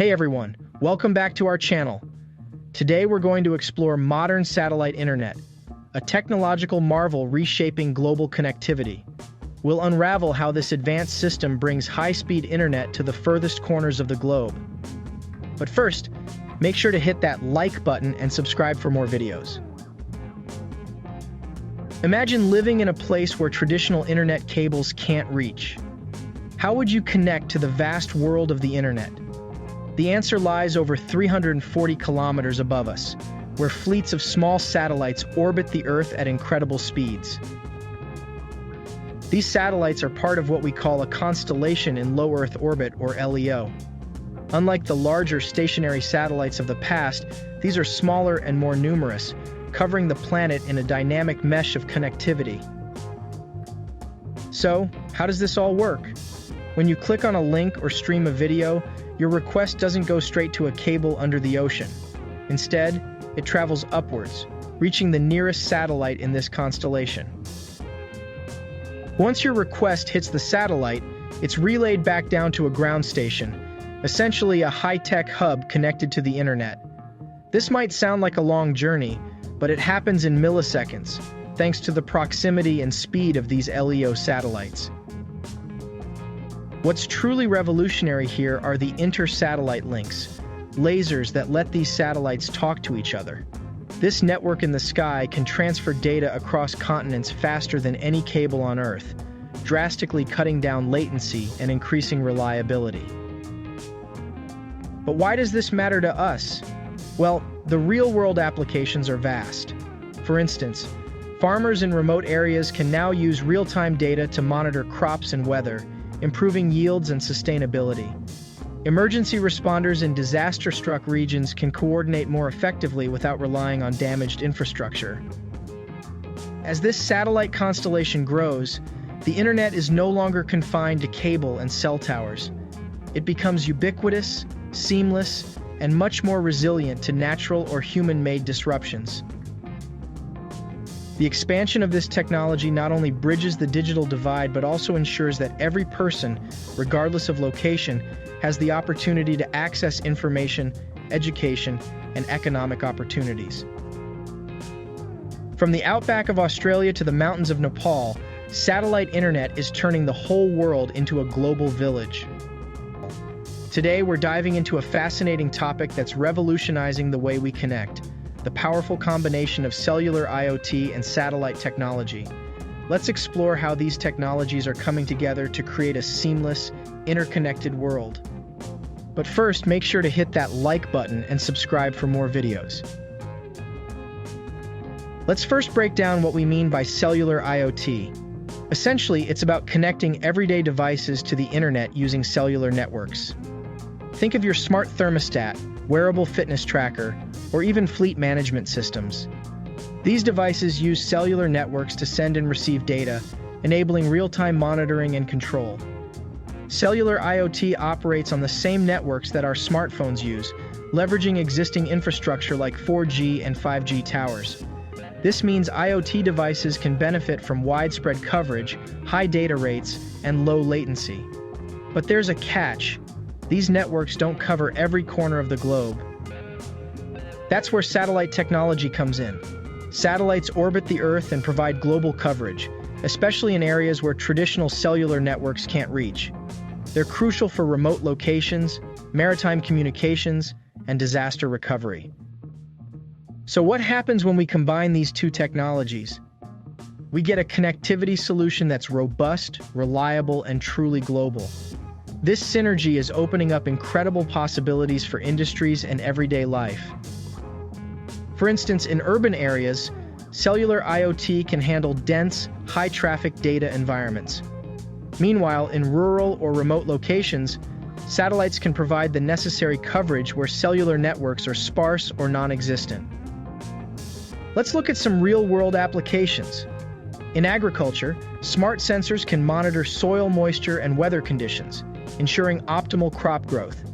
Hey everyone, welcome back to our channel. Today we're going to explore modern satellite internet, a technological marvel reshaping global connectivity. We'll unravel how this advanced system brings high-speed internet to the furthest corners of the globe. But first, make sure to hit that like button and subscribe for more videos. Imagine living in a place where traditional internet cables can't reach. How would you connect to the vast world of the internet? The answer lies over 340 kilometers above us, where fleets of small satellites orbit the Earth at incredible speeds. These satellites are part of what we call a constellation in low Earth orbit, or LEO. Unlike the larger stationary satellites of the past, these are smaller and more numerous, covering the planet in a dynamic mesh of connectivity. So, how does this all work? When you click on a link or stream a video, your request doesn't go straight to a cable under the ocean. Instead, it travels upwards, reaching the nearest satellite in this constellation. Once your request hits the satellite, it's relayed back down to a ground station, essentially a high-tech hub connected to the internet. This might sound like a long journey, but it happens in milliseconds, thanks to the proximity and speed of these LEO satellites. What's truly revolutionary here are the inter-satellite links, lasers that let these satellites talk to each other. This network in the sky can transfer data across continents faster than any cable on Earth, drastically cutting down latency and increasing reliability. But why does this matter to us? Well, the real-world applications are vast. For instance, farmers in remote areas can now use real-time data to monitor crops and weather, improving yields and sustainability. Emergency responders in disaster-struck regions can coordinate more effectively without relying on damaged infrastructure. As this satellite constellation grows, the internet is no longer confined to cable and cell towers. It becomes ubiquitous, seamless, and much more resilient to natural or human-made disruptions. The expansion of this technology not only bridges the digital divide but also ensures that every person, regardless of location, has the opportunity to access information, education, and economic opportunities. From the outback of Australia to the mountains of Nepal, satellite internet is turning the whole world into a global village. Today, we're diving into a fascinating topic that's revolutionizing the way we connect: the powerful combination of cellular IoT and satellite technology. Let's explore how these technologies are coming together to create a seamless, interconnected world. But first, make sure to hit that like button and subscribe for more videos. Let's first break down what we mean by cellular IoT. Essentially, it's about connecting everyday devices to the internet using cellular networks. Think of your smart thermostat, wearable fitness tracker, or even fleet management systems. These devices use cellular networks to send and receive data, enabling real-time monitoring and control. Cellular IoT operates on the same networks that our smartphones use, leveraging existing infrastructure like 4G and 5G towers. This means IoT devices can benefit from widespread coverage, high data rates, and low latency. But there's a catch. These networks don't cover every corner of the globe. That's where satellite technology comes in. Satellites orbit the Earth and provide global coverage, especially in areas where traditional cellular networks can't reach. They're crucial for remote locations, maritime communications, and disaster recovery. So what happens when we combine these two technologies? We get a connectivity solution that's robust, reliable, and truly global. This synergy is opening up incredible possibilities for industries and everyday life. For instance, in urban areas, cellular IoT can handle dense, high-traffic data environments. Meanwhile, in rural or remote locations, satellites can provide the necessary coverage where cellular networks are sparse or non-existent. Let's look at some real-world applications. In agriculture, smart sensors can monitor soil moisture and weather conditions, ensuring optimal crop growth.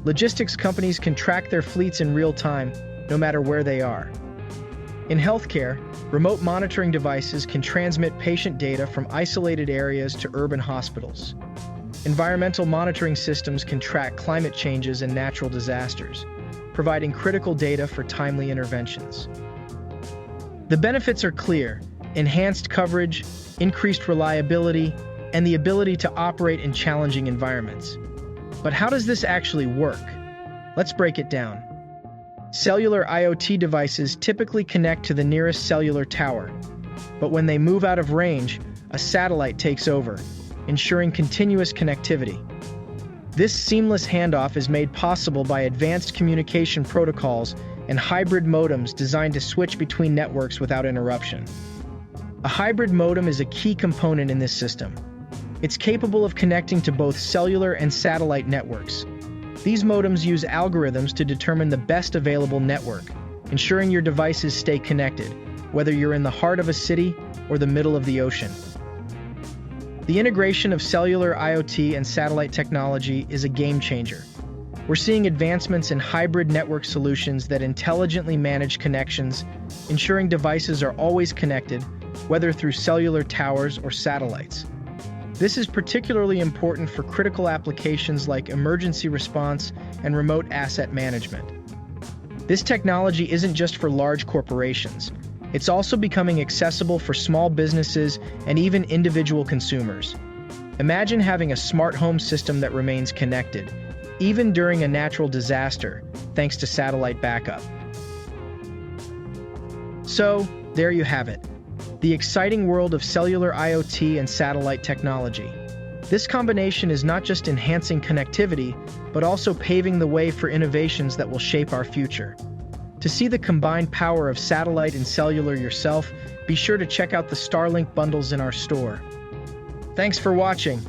Logistics companies can track their fleets in real time, no matter where they are. In healthcare, remote monitoring devices can transmit patient data from isolated areas to urban hospitals. Environmental monitoring systems can track climate changes and natural disasters, providing critical data for timely interventions. The benefits are clear: enhanced coverage, increased reliability, and the ability to operate in challenging environments. But how does this actually work? Let's break it down. Cellular IoT devices typically connect to the nearest cellular tower, but when they move out of range, a satellite takes over, ensuring continuous connectivity. This seamless handoff is made possible by advanced communication protocols and hybrid modems designed to switch between networks without interruption. A hybrid modem is a key component in this system. It's capable of connecting to both cellular and satellite networks. These modems use algorithms to determine the best available network, ensuring your devices stay connected, whether you're in the heart of a city or the middle of the ocean. The integration of cellular IoT and satellite technology is a game changer. We're seeing advancements in hybrid network solutions that intelligently manage connections, ensuring devices are always connected, whether through cellular towers or satellites. This is particularly important for critical applications like emergency response and remote asset management. This technology isn't just for large corporations. It's also becoming accessible for small businesses and even individual consumers. Imagine having a smart home system that remains connected, even during a natural disaster, thanks to satellite backup. So, there you have it. The exciting world of cellular IoT and satellite technology. This combination is not just enhancing connectivity, but also paving the way for innovations that will shape our future. To see the combined power of satellite and cellular yourself, be sure to check out the Starlink bundles in our store. Thanks for watching.